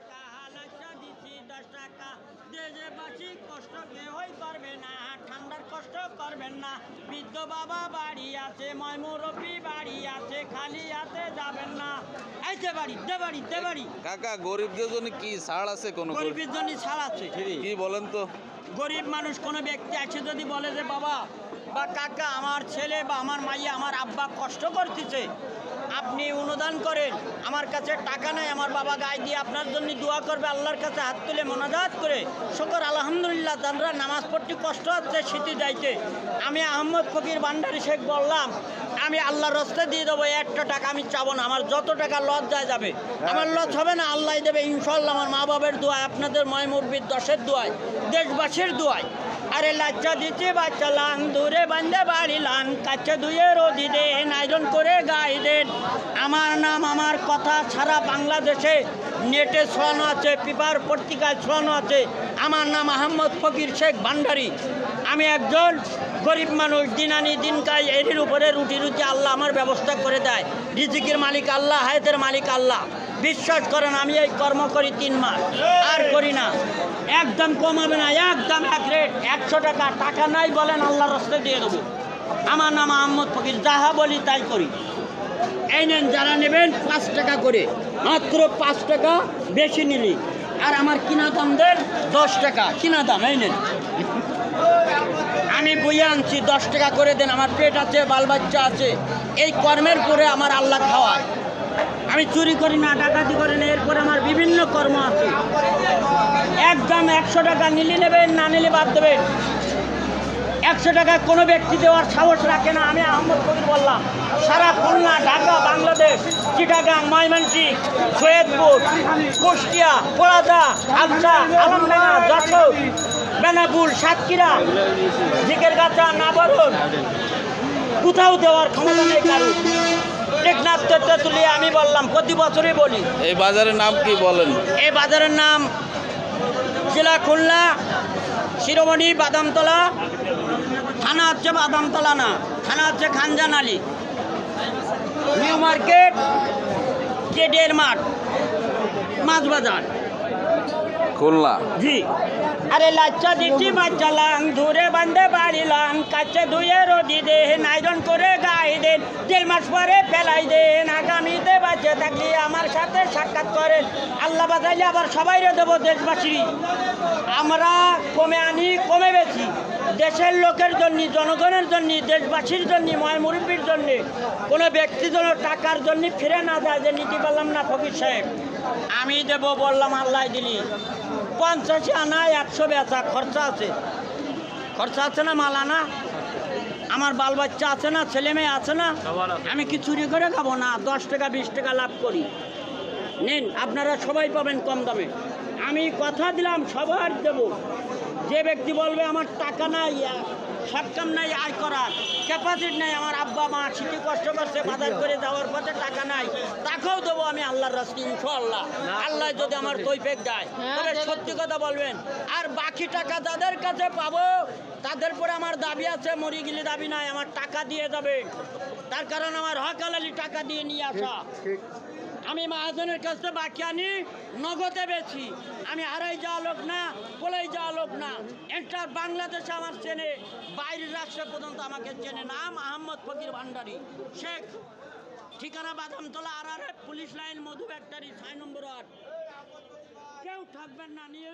টাকা হালাচ্ছা দিচ্ছি 10 টাকা দেশবাসী কষ্ট কেউই করবে না ঠান্ডার কষ্ট করবেন না বৃদ্ধ বাবা বাড়ি আছে ময়মুরব্বী বাড়ি আছে খালি হাতে যাবেন না এই যে বাড়ি দে বাড়ি কাকা গরিবদের জন্য কি ছাড় আছে কোনো? গরিবের জন্য ছাড় আছে। কি বলেন তো? গরিব মানুষ কোনো ব্যক্তি আছে যদি বলে যে বাবা বা কাকা আমার ছেলে বা আমার মাইয়া আমার আব্বা কষ্ট করতেছে, আপনি অনুদান করেন, আমার কাছে টাকা নাই, আমার বাবা গায়ে দিয়ে আপনার জন্য দোয়া করবে, আল্লাহর কাছে হাত তুলে মোনাজাত করে শুকর আলহামদুলিল্লাহ তারা নামাজ পড়তে কষ্ট হচ্ছে শীতে যাইতে, আমি আহমদ ফকির ভান্ডারী শেখ বললাম আমি আল্লাহর রাস্তায় দিয়ে দেবো, একটা টাকা আমি চাবো না, আমার যত টাকা লজ যায় যাবে, আমার লজ হবে না, আল্লাহ দেবে ইনশাল্লাহ। আমার মা বাবার দোয়ায়, আপনাদের ময়মুরবির দশের দোয়ায়, দেশবাসীর দোয়ায়। আরে লাচ্চা দিচ্ছে বাচ্চা লান দূরে বান্ধে বাড়ি লান কাচ্চা ধুয়ে রোদি দেন আয়রন করে গায়ে দেন। আমার নাম আমার কথা সারা বাংলাদেশে নেটে ছড়ানো আছে, পেপার পত্রিকায় ছড়ানো আছে, আমার নাম আহমদ ফকির শেখ ভান্ডারী। আমি একজন গরিব মানুষ, দিন আনি দিন খাই, এর উপরে রুটি আল্লাহ আমার ব্যবস্থা করে দেয়। রিজিকের মালিক আল্লাহ, হায়াতের মালিক আল্লাহ। বিশ্বাস করেন আমি এই কর্ম করি 3 মাস, আর করি না। একদম কমাবে না, একদম এক রেট 100 টাকা। টাকা নাই বলেন আল্লাহর রাস্তায় দিয়ে দেবো। আমার নাম আহমদ ফকির, যাহা বলি তাই করি। এই নেন, যারা নেবেন 5 টাকা করে, মাত্র 5 টাকা, বেশি নিলি। আর আমার কিনা দাম দেন 10 টাকা, কিনা দাম এই নেন। আমি বইয়ে আনছি 10 টাকা করে দেন, আমার পেট আছে, বাল বাচ্চা আছে, এই কর্মের পরে আমার আল্লাহ খাওয়ায়। আমি চুরি করি না, ডাকাতি করি না, এরপরে আমার বিভিন্ন কর্ম আছে। একদম 100 টাকা নিলে নেবেন, না নিলে বাদ দেবেন। 100 টাকা কোনো ব্যক্তি দেওয়ার সাহস রাখে না। আমি আহমদ ফকির বললাম, সারা খুলনা, ঢাকা, বাংলাদেশ, চিটাগাং, ময়মনসিংহ, সৈয়দপুর, কুষ্টিয়া, পোড়াদা, আলসা, আলমডাঙ্গা, যশোর, বেনাপুর, সাতক্ষীরা, ঝিকেরগাছা, নাবরণ, কোথাও দেওয়ার ক্ষমতা নেই কারো। টেকনাফ তুলিয়ে আমি বললাম, প্রতি বছরই বলি। এই বাজারের নাম কি বলেন? এই বাজারের নাম জেলা খুলনা, শিরোমণি, বাদামতলা। থানা হচ্ছে বাদামতলা না, থানা হচ্ছে খানজান আলী, নিউ মার্কেট, কেডিএর মাঠ, মাছ বাজার, খুলনা। জি। আরে লাচ্চা দিচ্ছি বাচ্চা লাং ধরে বান্ধে বাড়ি লাং কাছে ধুয়ে রোদি দেন আয়রন করে গায়ে দেন 3 মাস পরে ফেলাই দেন। আগামীতে বাঁচে থাকলে আমার সাথে সাক্ষাৎ করেন, আল্লাহ বাঁচাইলে আবার সবাইরে দেবো দেশবাসী। আমরা কমে আনি, কমে বেছি, দেশের লোকের জন্য, জনগণের জন্য, দেশবাসীর জন্য, ময়মুরব্বীর জন্য। কোনো ব্যক্তি যেন টাকার জন্য ফিরে না যায় যে নিতে পারলাম না ফকির সাহেব, আমি দেবো বললাম, আল্লাহ দিলি। 50 আনা 100 বেচা, খরচা আছে, খরচা আছে না, মাল আনা, আমার বাল বাচ্চা আছে না, ছেলে মেয়ে আছে না, আমি কি চুরি করে খাবো না? 10 টাকা 20 টাকা লাভ করি। নিন, আপনারা সবাই পাবেন কম দামে। আমি কথা দিলাম সবার দেব। যে ব্যক্তি বলবে আমার টাকা নাই, সক্ষম নাই আয় করার, ক্যাপাসিটি নাই, আমার আব্বা মা শীতে কষ্ট করছে, বাজার করে যাওয়ার পথে টাকা নাই, তাকেও দেবো আমি আল্লাহর রাস্তায় ইনশাআল্লাহ। আল্লাহ যদি আমার তৌফিক দেয়, তবে সত্যি কথা বলবেন। আর বাকি টাকা যাদের কাছে পাবো তাদের পরে আমার দাবি আছে, মরি গেলে দাবি নাই, আমার টাকা দিয়ে যাবে। তার কারণ আমার হক হালালি টাকা দিয়ে নিয়ে আসা। আমি মহাজনের কাছে বাকি আনি, নগদে বেছি। আমি হারাই যাওয়া লোক না, বলেই যাওয়া লোক না। একটা বাংলাদেশে আমার চেনে, বাইরের রাষ্ট্র পর্যন্ত আমাকে চেনে। নাম আহমদ ফকির ভান্ডারী শেখ, ঠিকানা বাদামতলা, আর পুলিশ লাইন, মধু ফ্যাক্টরি, 6 নম্বর ওয়ার্ড। কেউ থাকবেন না, নিয়ে